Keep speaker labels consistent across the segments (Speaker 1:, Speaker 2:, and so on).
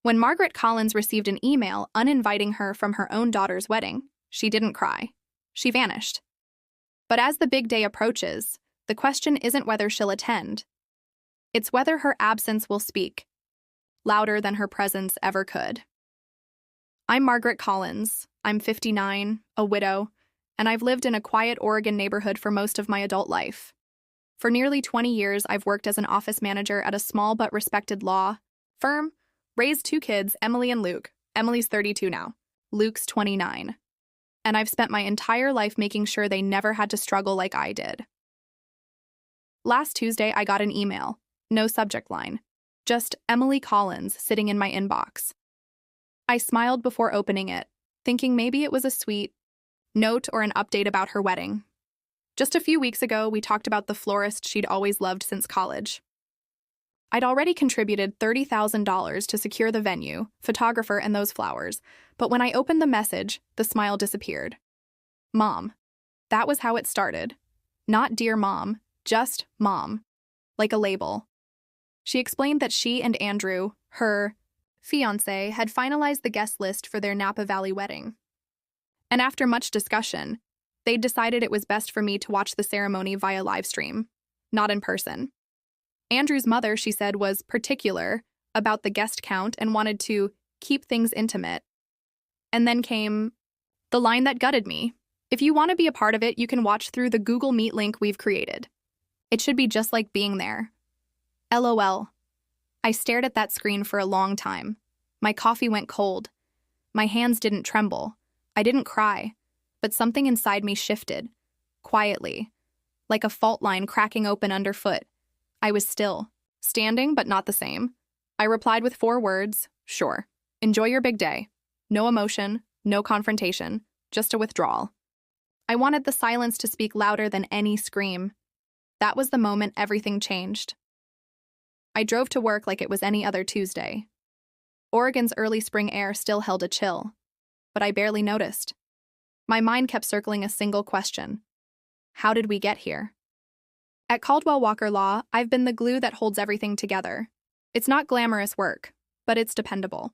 Speaker 1: When Margaret Collins received an email uninviting her from her own daughter's wedding, she didn't cry. She vanished. But as the big day approaches, the question isn't whether she'll attend. It's whether her absence will speak, louder than her presence ever could. I'm Margaret Collins. I'm 59, a widow, and I've lived in a quiet Oregon neighborhood for most of my adult life. For nearly 20 years, I've worked as an office manager at a small but respected law firm, raised 2 kids, Emily and Luke. Emily's 32 now. Luke's 29. And I've spent my entire life making sure they never had to struggle like I did. Last Tuesday, I got an email. No subject line. Just Emily Collins sitting in my inbox. I smiled before opening it, thinking maybe it was a sweet note or an update about her wedding. Just a few weeks ago, we talked about the florist she'd always loved since college. I'd already contributed $30,000 to secure the venue, photographer, and those flowers, but when I opened the message, the smile disappeared. Mom. That was how it started. Not Dear Mom, just Mom. Like a label. She explained that she and Andrew, her fiancé, had finalized the guest list for their Napa Valley wedding. And after much discussion, they'd decided it was best for me to watch the ceremony via livestream, not in person. Andrew's mother, she said, was particular about the guest count and wanted to keep things intimate. And then came the line that gutted me. If you want to be a part of it, you can watch through the Google Meet link we've created. It should be just like being there. LOL. I stared at that screen for a long time. My coffee went cold. My hands didn't tremble. I didn't cry, but something inside me shifted, quietly, like a fault line cracking open underfoot. I was still, standing but not the same. I replied with 4 words, sure. Enjoy your big day. No emotion, no confrontation, just a withdrawal. I wanted the silence to speak louder than any scream. That was the moment everything changed. I drove to work like it was any other Tuesday. Oregon's early spring air still held a chill, but I barely noticed. My mind kept circling a single question. How did we get here? At Caldwell Walker Law, I've been the glue that holds everything together. It's not glamorous work, but it's dependable.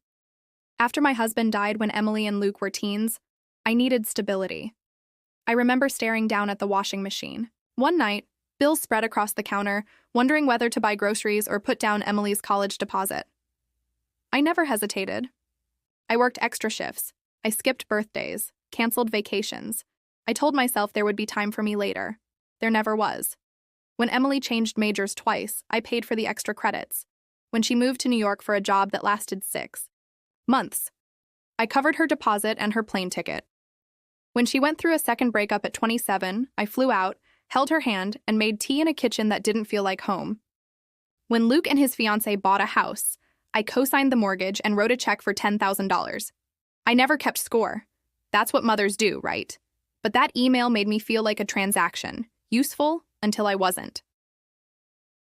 Speaker 1: After my husband died when Emily and Luke were teens, I needed stability. I remember staring down at the washing machine. One night, bills spread across the counter, wondering whether to buy groceries or put down Emily's college deposit. I never hesitated. I worked extra shifts. I skipped birthdays, canceled vacations. I told myself there would be time for me later. There never was. When Emily changed majors twice, I paid for the extra credits. When she moved to New York for a job that lasted 6 months, I covered her deposit and her plane ticket. When she went through a second breakup at 27, I flew out, held her hand, and made tea in a kitchen that didn't feel like home. When Luke and his fiancée bought a house, I co-signed the mortgage and wrote a check for $10,000. I never kept score. That's what mothers do, right? But that email made me feel like a transaction, useful until I wasn't.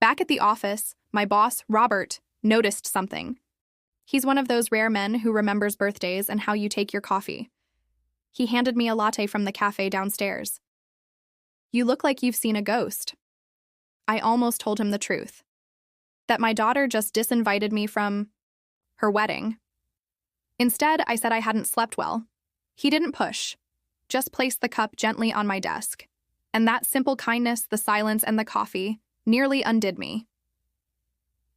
Speaker 1: Back at the office, my boss, Robert, noticed something. He's one of those rare men who remembers birthdays and how you take your coffee. He handed me a latte from the cafe downstairs. You look like you've seen a ghost. I almost told him the truth. That my daughter just disinvited me from her wedding. Instead, I said I hadn't slept well. He didn't push, just placed the cup gently on my desk. And that simple kindness, the silence, and the coffee nearly undid me.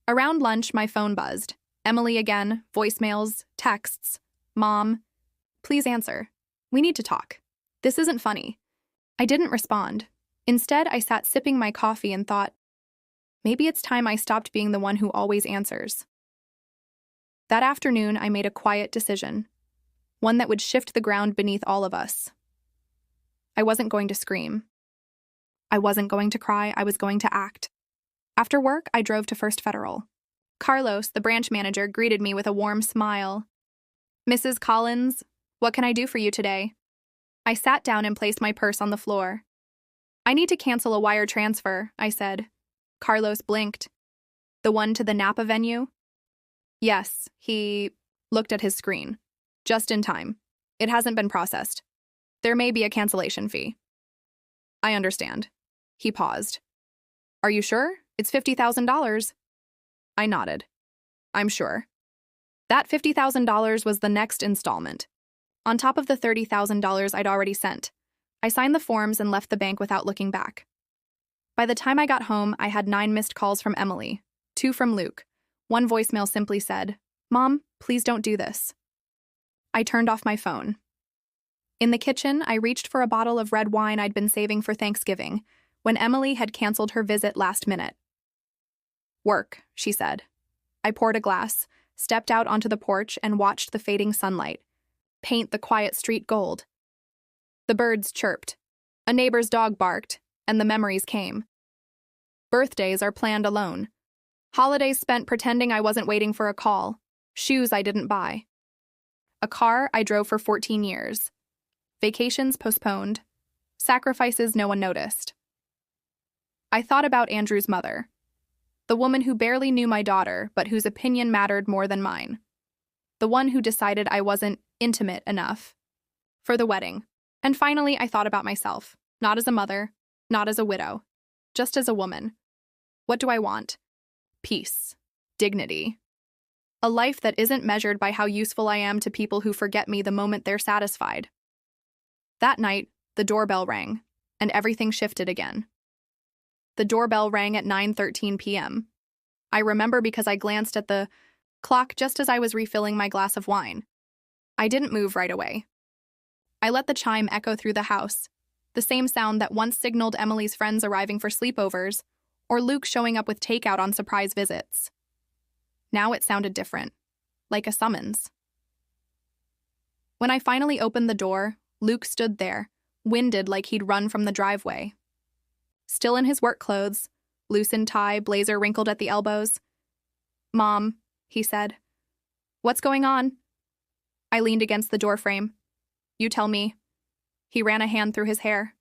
Speaker 1: Around lunch, my phone buzzed. Emily again, voicemails, texts. Mom, please answer. We need to talk. This isn't funny. I didn't respond. Instead, I sat sipping my coffee and thought, maybe it's time I stopped being the one who always answers. That afternoon, I made a quiet decision, one that would shift the ground beneath all of us. I wasn't going to scream. I wasn't going to cry. I was going to act. After work, I drove to First Federal. Carlos, the branch manager, greeted me with a warm smile. Mrs. Collins, what can I do for you today? I sat down and placed my purse on the floor. I need to cancel a wire transfer, I said. Carlos blinked. The one to the Napa venue? Yes, he looked at his screen. Just in time. It hasn't been processed. There may be a cancellation fee. I understand. He paused. Are you sure? It's $50,000. I nodded. I'm sure. That $50,000 was the next installment, on top of the $30,000 I'd already sent. I signed the forms and left the bank without looking back. By the time I got home, I had 9 missed calls from Emily, 2 from Luke. One voicemail simply said, "Mom, please don't do this." I turned off my phone. In the kitchen, I reached for a bottle of red wine I'd been saving for Thanksgiving, when Emily had canceled her visit last minute. "Work," she said. I poured a glass, stepped out onto the porch, and watched the fading sunlight paint the quiet street gold. The birds chirped, a neighbor's dog barked, and the memories came. Birthdays are planned alone. Holidays spent pretending I wasn't waiting for a call. Shoes I didn't buy. A car I drove for 14 years. Vacations postponed. Sacrifices no one noticed. I thought about Andrew's mother, the woman who barely knew my daughter but whose opinion mattered more than mine. The one who decided I wasn't intimate enough for the wedding. And finally, I thought about myself, not as a mother, not as a widow, just as a woman. What do I want? Peace, dignity, a life that isn't measured by how useful I am to people who forget me the moment they're satisfied. That night, the doorbell rang, and everything shifted again. The doorbell rang at 9:13 p.m. I remember because I glanced at the clock just as I was refilling my glass of wine. I didn't move right away. I let the chime echo through the house, the same sound that once signaled Emily's friends arriving for sleepovers, or Luke showing up with takeout on surprise visits. Now it sounded different, like a summons. When I finally opened the door, Luke stood there, winded like he'd run from the driveway. Still in his work clothes, loosened tie, blazer wrinkled at the elbows. "Mom," he said. "What's going on?" I leaned against the doorframe. "You tell me." He ran a hand through his hair.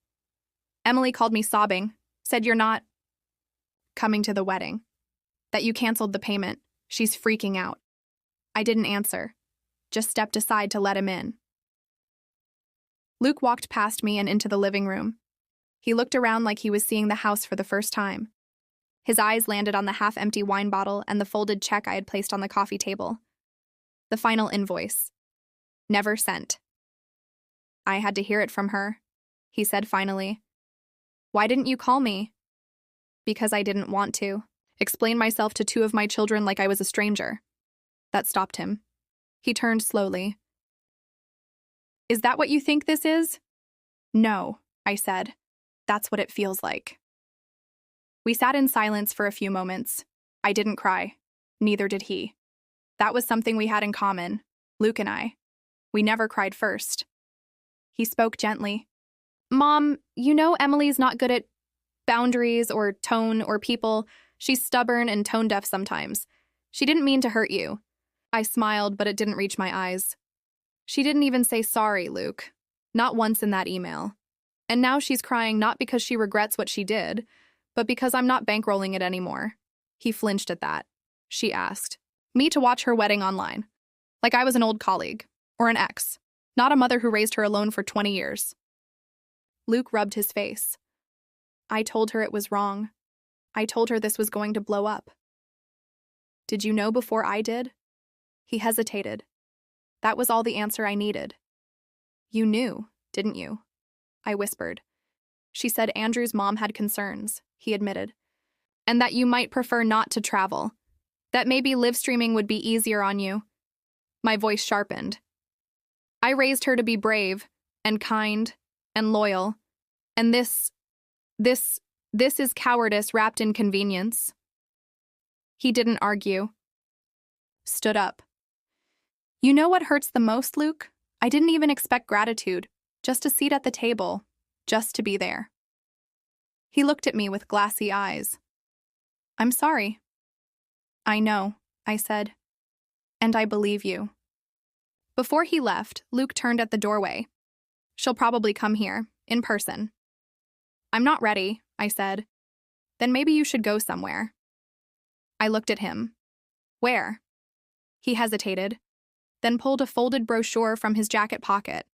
Speaker 1: "Emily called me sobbing, said you're not coming to the wedding, that you canceled the payment. She's freaking out." I didn't answer, just stepped aside to let him in. Luke walked past me and into the living room. He looked around like he was seeing the house for the first time. His eyes landed on the half-empty wine bottle and the folded check I had placed on the coffee table. The final invoice. Never sent. "I had to hear it from her," he said finally. "Why didn't you call me?" "Because I didn't want to. Explain myself to 2 of my children like I was a stranger." That stopped him. He turned slowly. "Is that what you think this is?" "No," I said. "That's what it feels like." We sat in silence for a few moments. I didn't cry. Neither did he. That was something we had in common, Luke and I. We never cried first. He spoke gently. "Mom, you know Emily's not good at boundaries or tone or people. She's stubborn and tone-deaf sometimes. She didn't mean to hurt you." I smiled, but it didn't reach my eyes. "She didn't even say sorry, Luke. Not once in that email. And now she's crying not because she regrets what she did, but because I'm not bankrolling it anymore." He flinched at that. "She asked me to watch her wedding online, like I was an old colleague, or an ex, not a mother who raised her alone for 20 years. Luke rubbed his face. "I told her it was wrong. I told her this was going to blow up." "Did you know before I did?" He hesitated. That was all the answer I needed. "You knew, didn't you?" I whispered. "She said Andrew's mom had concerns," he admitted, "and that you might prefer not to travel. That maybe live streaming would be easier on you." My voice sharpened. "I raised her to be brave, and kind, and loyal, and this is cowardice wrapped in convenience." He didn't argue. Stood up. "You know what hurts the most, Luke? I didn't even expect gratitude, just a seat at the table, just to be there." He looked at me with glassy eyes. "I'm sorry." "I know," I said. "And I believe you." Before he left, Luke turned at the doorway. "She'll probably come here, in person." "I'm not ready," I said. "Then maybe you should go somewhere." I looked at him. "Where?" He hesitated, then pulled a folded brochure from his jacket pocket.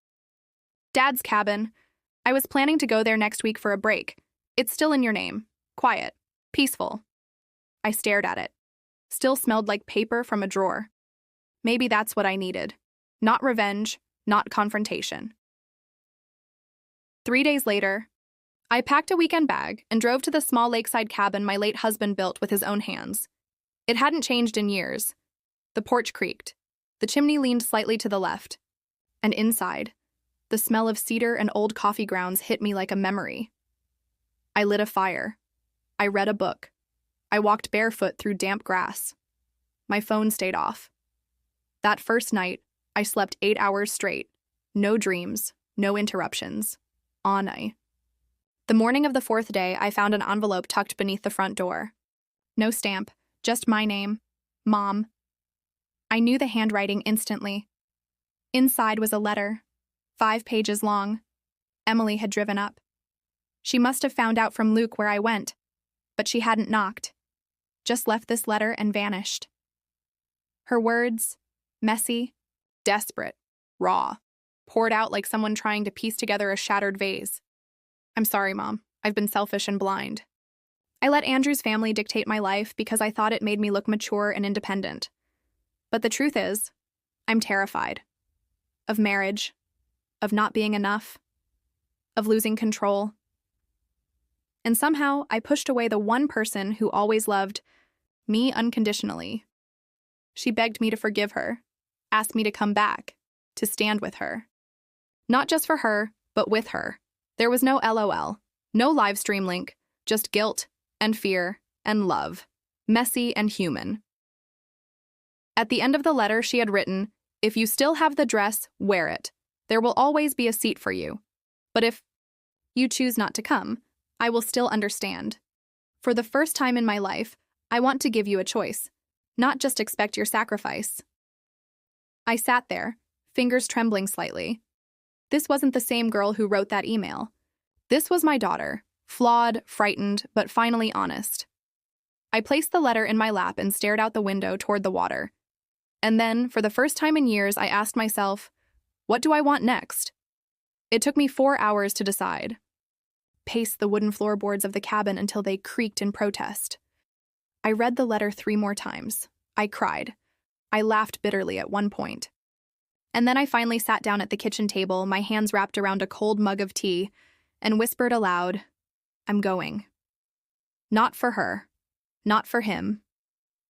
Speaker 1: "Dad's cabin. I was planning to go there next week for a break. It's still in your name. Quiet. Peaceful." I stared at it. Still smelled like paper from a drawer. Maybe that's what I needed. Not revenge, not confrontation. 3 days later, I packed a weekend bag and drove to the small lakeside cabin my late husband built with his own hands. It hadn't changed in years. The porch creaked. The chimney leaned slightly to the left. And inside, the smell of cedar and old coffee grounds hit me like a memory. I lit a fire. I read a book. I walked barefoot through damp grass. My phone stayed off. That first night, I slept 8 hours straight. No dreams, no interruptions. Anai. The morning of the 4th day, I found an envelope tucked beneath the front door. No stamp, just my name, Mom. I knew the handwriting instantly. Inside was a letter, 5 pages long. Emily had driven up. She must have found out from Luke where I went, but she hadn't knocked. Just left this letter and vanished. Her words, messy, desperate, raw, poured out like someone trying to piece together a shattered vase. I'm sorry, Mom. I've been selfish and blind. I let Andrew's family dictate my life because I thought it made me look mature and independent. But the truth is, I'm terrified. Of marriage, of not being enough, of losing control. And somehow, I pushed away the one person who always loved me unconditionally. She begged me to forgive her, asked me to come back, to stand with her. Not just for her, but with her. There was no LOL, no Livestream link, just guilt and fear and love, messy and human. At the end of the letter, she had written, "If you still have the dress, wear it. There will always be a seat for you. But if you choose not to come, I will still understand. For the first time in my life, I want to give you a choice, not just expect your sacrifice." I sat there, fingers trembling slightly. This wasn't the same girl who wrote that email. This was my daughter, flawed, frightened, but finally honest. I placed the letter in my lap and stared out the window toward the water. And then, for the first time in years, I asked myself, what do I want next? It took me 4 hours to decide. Pace the wooden floorboards of the cabin until they creaked in protest. I read the letter 3 more times. I cried. I laughed bitterly at one point. And then I finally sat down at the kitchen table, my hands wrapped around a cold mug of tea, and whispered aloud, I'm going. Not for her. Not for him.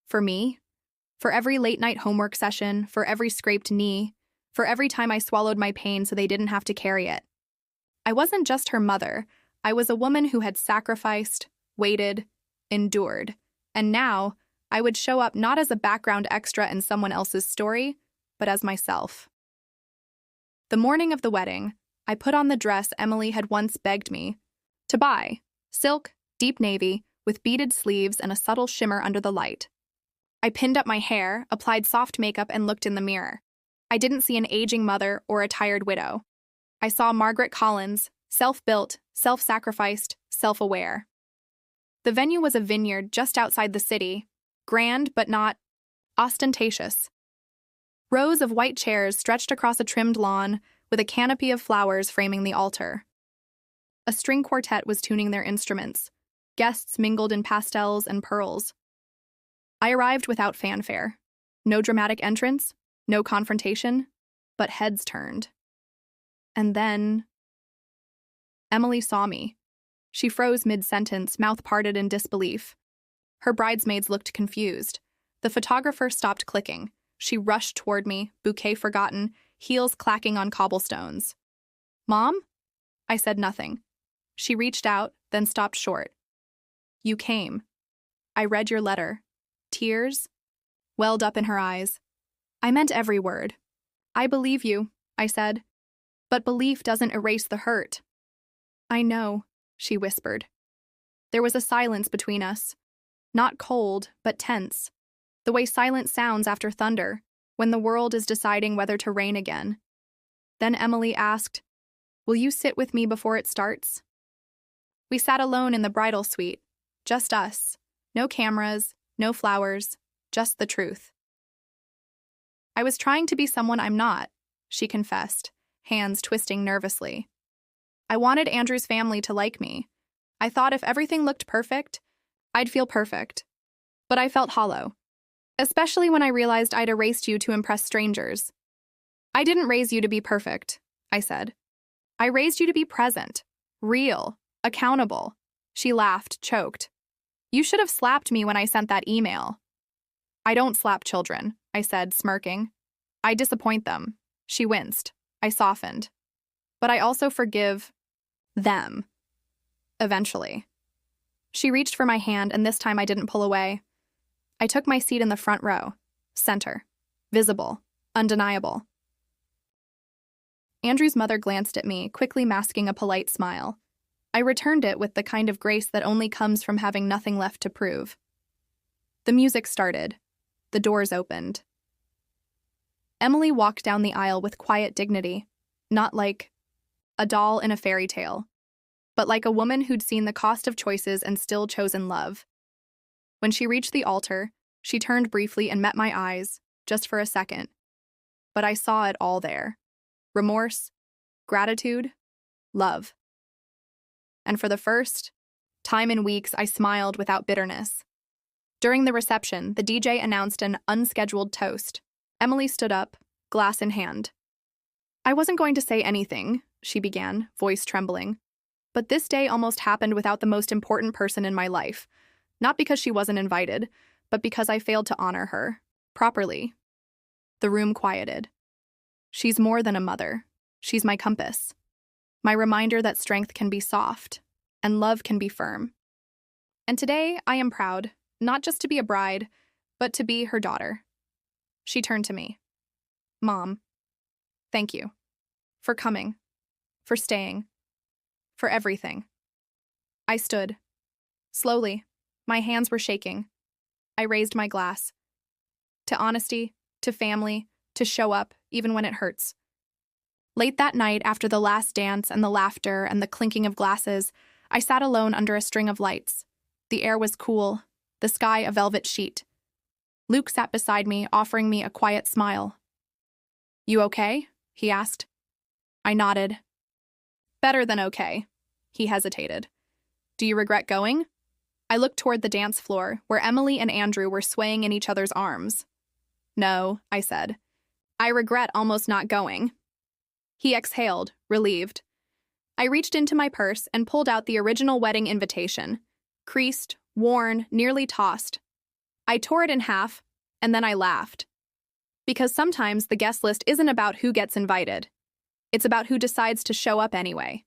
Speaker 1: For me. For every late-night homework session, for every scraped knee, for every time I swallowed my pain so they didn't have to carry it. I wasn't just her mother. I was a woman who had sacrificed, waited, endured, and now I would show up not as a background extra in someone else's story, but as myself. The morning of the wedding, I put on the dress Emily had once begged me to buy, silk, deep navy, with beaded sleeves and a subtle shimmer under the light. I pinned up my hair, applied soft makeup, and looked in the mirror. I didn't see an aging mother or a tired widow. I saw Margaret Collins, self-built, self-sacrificed, self-aware. The venue was a vineyard just outside the city, grand but not ostentatious. Rows of white chairs stretched across a trimmed lawn with a canopy of flowers framing the altar. A string quartet was tuning their instruments. Guests mingled in pastels and pearls. I arrived without fanfare. No dramatic entrance, no confrontation, but heads turned. And then Emily saw me. She froze mid-sentence, mouth parted in disbelief. Her bridesmaids looked confused. The photographer stopped clicking. She rushed toward me, bouquet forgotten, heels clacking on cobblestones. Mom? I said nothing. She reached out, then stopped short. You came. I read your letter. Tears welled up in her eyes. I meant every word. I believe you, I said. But belief doesn't erase the hurt. I know, she whispered. There was a silence between us. Not cold, but tense. The way silence sounds after thunder, when the world is deciding whether to rain again. Then Emily asked, will you sit with me before it starts? We sat alone in the bridal suite. Just us. No cameras, no flowers, just the truth. I was trying to be someone I'm not, she confessed, hands twisting nervously. I wanted Andrew's family to like me. I thought if everything looked perfect, I'd feel perfect. But I felt hollow. especially when I realized I'd erased you to impress strangers. I didn't raise you to be perfect, I said. I raised you to be present, real, accountable. She laughed, choked. You should have slapped me when I sent that email. I don't slap children, I said, smirking. I disappoint them. She winced. I softened. But I also forgive them. Eventually. She reached for my hand, and this time I didn't pull away. I took my seat in the front row, center, visible, undeniable. Andrew's mother glanced at me, quickly masking a polite smile. I returned it with the kind of grace that only comes from having nothing left to prove. The music started. The doors opened. Emily walked down the aisle with quiet dignity, not like a doll in a fairy tale, but like a woman who'd seen the cost of choices and still chosen love. When she reached the altar, she turned briefly and met my eyes, just for a second. But I saw it all there. Remorse, gratitude, love. And for the first time in weeks, I smiled without bitterness. During the reception, the DJ announced an unscheduled toast. Emily stood up, glass in hand. I wasn't going to say anything, she began, voice trembling. But this day almost happened without the most important person in my life. Not because she wasn't invited, but because I failed to honor her, properly. The room quieted. She's more than a mother. She's my compass. My reminder that strength can be soft, and love can be firm. And today, I am proud, not just to be a bride, but to be her daughter. She turned to me. Mom, thank you. For coming. For staying. For everything. I stood. Slowly. My hands were shaking. I raised my glass. To honesty, to family, to show up, even when it hurts. Late that night, after the last dance and the laughter and the clinking of glasses, I sat alone under a string of lights. The air was cool, the sky a velvet sheet. Luke sat beside me, offering me a quiet smile. You okay? He asked. I nodded. Better than okay. He hesitated. Do you regret going? I looked toward the dance floor, where Emily and Andrew were swaying in each other's arms. No, I said. I regret almost not going. He exhaled, relieved. I reached into my purse and pulled out the original wedding invitation. Creased, worn, nearly tossed. I tore it in half, and then I laughed. Because sometimes the guest list isn't about who gets invited. It's about who decides to show up anyway.